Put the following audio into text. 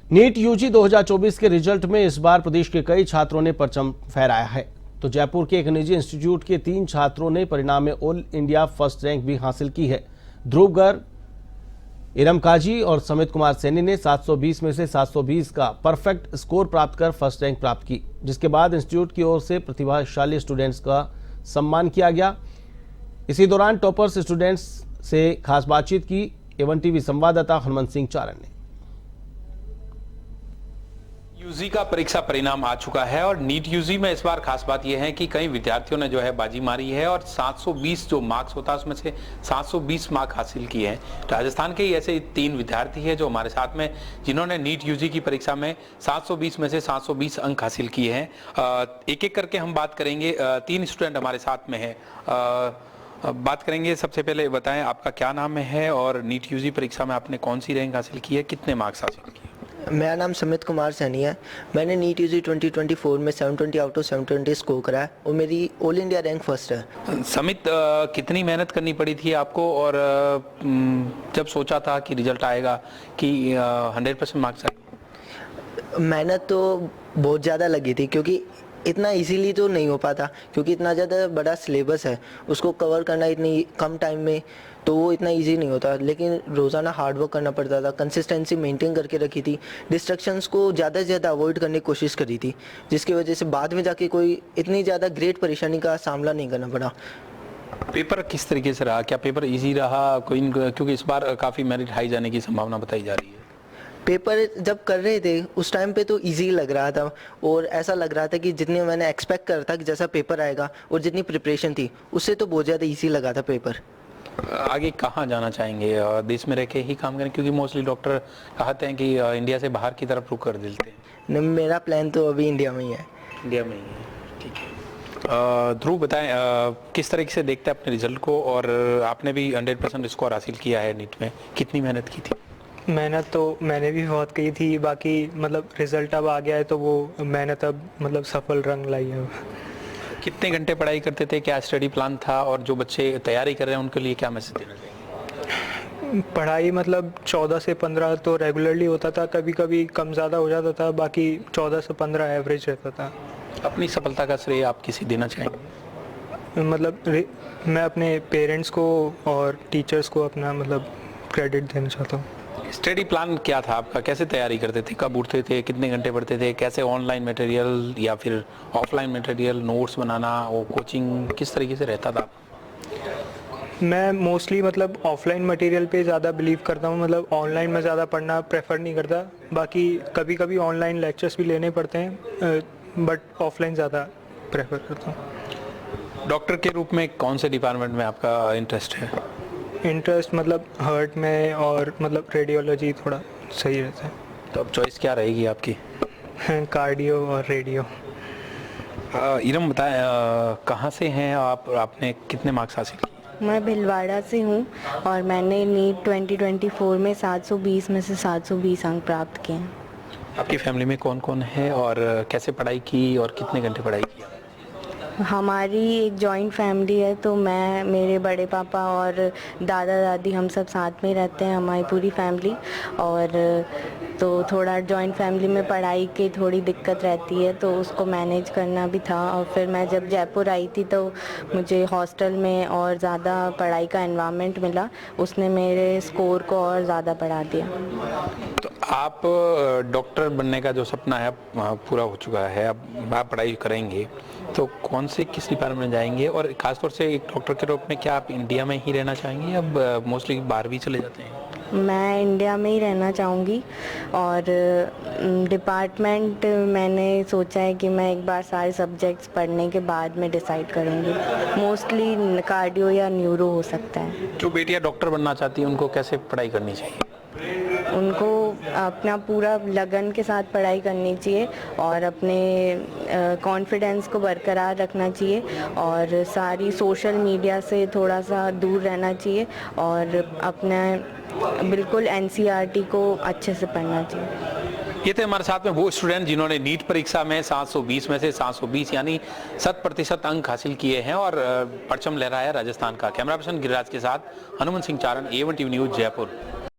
NEET UG 2024 के result में इस बार प्रदेश के कई छात्रों ने परचम फहराया है। तो जयपुर के एक निजी इंस्टीट्यूट के 3 छात्रों ने परिणाम में ऑल इंडिया फर्स्ट रैंक भी हासिल की है। ध्रुव गर्ग, इरम काजी और समित कुमार सैनी ने 720 में से 720 का परफेक्ट स्कोर प्राप्त कर फर्स्ट रैंक प्राप्त की, जिसके बाद इंस्टीट्यूट की ओर से प्रतिभाशाली स्टूडेंट्स का सम्मान किया गया। इसी दौरान टॉपर्स स्टूडेंट्स से खास बातचीत की एवन टीवी संवाददाता हनुमंत सिंह चारण ने। यूजी का परीक्षा परिणाम आ चुका है और नीट यूजी में इस बार खास बात यह है कि कई विद्यार्थियों ने जो है बाजी मारी है और 720 जो मार्क्स होता है उसमें से 720 मार्क हासिल किए हैं। राजस्थान के ही ऐसे 3 विद्यार्थी हैं जो हमारे साथ में जिन्होंने नीट यूजी की परीक्षा में 720 में से 720 अंक हासिल किए हैं। एक एक करके हम बात करेंगे। 3 स्टूडेंट हमारे साथ में है। बात करेंगे। सबसे पहले बताएं आपका क्या नाम है और नीट यूजी परीक्षा में आपने कौन सी रैंक हासिल की है, कितने मार्क्स हासिल किए? मेरा नाम समित कुमार सैनी है। मैंने नीट यूजी 2024 में 720 आउट ऑफ 720 स्कोर करा है और मेरी ऑल इंडिया रैंक फर्स्ट है। समित, कितनी मेहनत करनी पड़ी थी आपको और जब सोचा था कि रिजल्ट आएगा कि 100% मार्क्स आए? मेहनत तो बहुत ज़्यादा लगी थी क्योंकि इतना इजीली तो नहीं हो पाता, क्योंकि इतना ज़्यादा बड़ा सिलेबस है, उसको कवर करना इतनी कम टाइम में तो वो इतना इजी नहीं होता। लेकिन रोज़ाना हार्ड वर्क करना पड़ता था, कंसिस्टेंसी मेंटेन करके रखी थी, डिस्ट्रैक्शंस को ज़्यादा से ज़्यादा अवॉइड करने की कोशिश करी थी, जिसकी वजह से बाद में जाके कोई इतनी ज़्यादा ग्रेट परेशानी का सामना नहीं करना पड़ा। पेपर किस तरीके से रहा? क्या पेपर इजी रहा कोई? क्योंकि इस बार काफ़ी मेरिट हाई जाने की संभावना बताई जा रही है। पेपर जब कर रहे थे उस टाइम पे तो इजी लग रहा था और ऐसा लग रहा था कि जितने मैंने एक्सपेक्ट करा था कि जैसा पेपर आएगा और जितनी प्रिपरेशन थी उससे तो बहुत ज़्यादा इजी लगा था पेपर। आगे कहाँ जाना चाहेंगे? देश में रह के ही काम करें, क्योंकि मोस्टली डॉक्टर कहते हैं कि इंडिया से बाहर की तरफ रुख कर देते हैं। मेरा प्लान तो अभी इंडिया में ही है। इंडिया में ही है, ठीक है। ध्रुव बताएं, किस तरीके से देखते हैं अपने रिजल्ट को और आपने भी 100% स्कोर हासिल किया है नीट में, कितनी मेहनत की थी? मेहनत तो मैंने भी बहुत की थी, बाकी मतलब रिजल्ट अब आ गया है तो वो मेहनत अब मतलब सफल रंग लाई है। कितने घंटे पढ़ाई करते थे, क्या स्टडी प्लान था और जो बच्चे तैयारी कर रहे हैं उनके लिए क्या मैसेज देना चाहिए? पढ़ाई मतलब 14 से 15 तो रेगुलरली होता था, कभी कभी कम ज़्यादा हो जाता था, बाकी 14 से 15 एवरेज रहता था। अपनी सफलता का श्रेय आप किसी देना चाहेंगे? मतलब मैं अपने पेरेंट्स को और टीचर्स को अपना मतलब क्रेडिट देना चाहता हूँ। स्टडी प्लान क्या था आपका? कैसे तैयारी करते थे, कब उठते थे, कितने घंटे पढ़ते थे, कैसे ऑनलाइन मटेरियल या फिर ऑफलाइन मटेरियल, नोट्स बनाना, वो कोचिंग किस तरीके से रहता था? मैं मोस्टली मतलब ऑफलाइन मटेरियल पे ज़्यादा बिलीव करता हूँ, मतलब ऑनलाइन में ज़्यादा पढ़ना प्रेफर नहीं करता। बाकी कभी कभी ऑनलाइन लेक्चर्स भी लेने पड़ते हैं, बट ऑफलाइन ज़्यादा प्रेफर करता हूँ। डॉक्टर के रूप में कौन से डिपार्टमेंट में आपका इंटरेस्ट है? इंटरेस्ट मतलब हार्ट में और मतलब रेडियोलॉजी थोड़ा सही रहता है। तो अब चॉइस क्या रहेगी आपकी? कार्डियो और रेडियो। इरम बताएं, कहाँ से हैं आप, आपने कितने मार्क्स हासिल किए? मैं भिलवाड़ा से हूँ और मैंने नीट 2024 में 720 में से 720 अंक प्राप्त किए हैं। आपकी फैमिली में कौन कौन है और कैसे पढ़ाई की और कितने घंटे पढ़ाई की? हमारी एक जॉइंट फैमिली है, तो मैं, मेरे बड़े पापा और दादा दादी हम सब साथ में रहते हैं, हमारी पूरी फैमिली। और तो थोड़ा जॉइंट फैमिली में पढ़ाई की थोड़ी दिक्कत रहती है, तो उसको मैनेज करना भी था। और फिर मैं जब जयपुर आई थी तो मुझे हॉस्टल में और ज़्यादा पढ़ाई का एनवायरनमेंट मिला, उसने मेरे स्कोर को और ज़्यादा बढ़ा दिया। तो आप डॉक्टर बनने का जो सपना है पूरा हो चुका है, अब आप पढ़ाई करेंगे तो कौन से किस डिपार्टमेंट में जाएंगे और खासतौर से एक डॉक्टर के रूप में क्या आप इंडिया में ही रहना चाहेंगे, अब मोस्टली बाहर भी चले जाते हैं? मैं इंडिया में ही रहना चाहूँगी और डिपार्टमेंट मैंने सोचा है कि मैं एक बार सारे सब्जेक्ट्स पढ़ने के बाद में डिसाइड करूँगी। मोस्टली कार्डियो या न्यूरो हो सकता है। जो बेटियां डॉक्टर बनना चाहती हैं उनको कैसे पढ़ाई करनी चाहिए? उनको अपना पूरा लगन के साथ पढ़ाई करनी चाहिए और अपने कॉन्फिडेंस को बरकरार रखना चाहिए और सारी सोशल मीडिया से थोड़ा सा दूर रहना चाहिए और अपना बिल्कुल एनसीईआरटी को अच्छे से पढ़ना चाहिए। ये थे हमारे साथ में वो स्टूडेंट जिन्होंने नीट परीक्षा में 720 में से 720 यानी 100% अंक हासिल किए हैं और परचम लहराया राजस्थान का। कैमरा पर्सन गिरिराज के साथ हनुमंत सिंह चारण, A1 टीवी न्यूज़, जयपुर।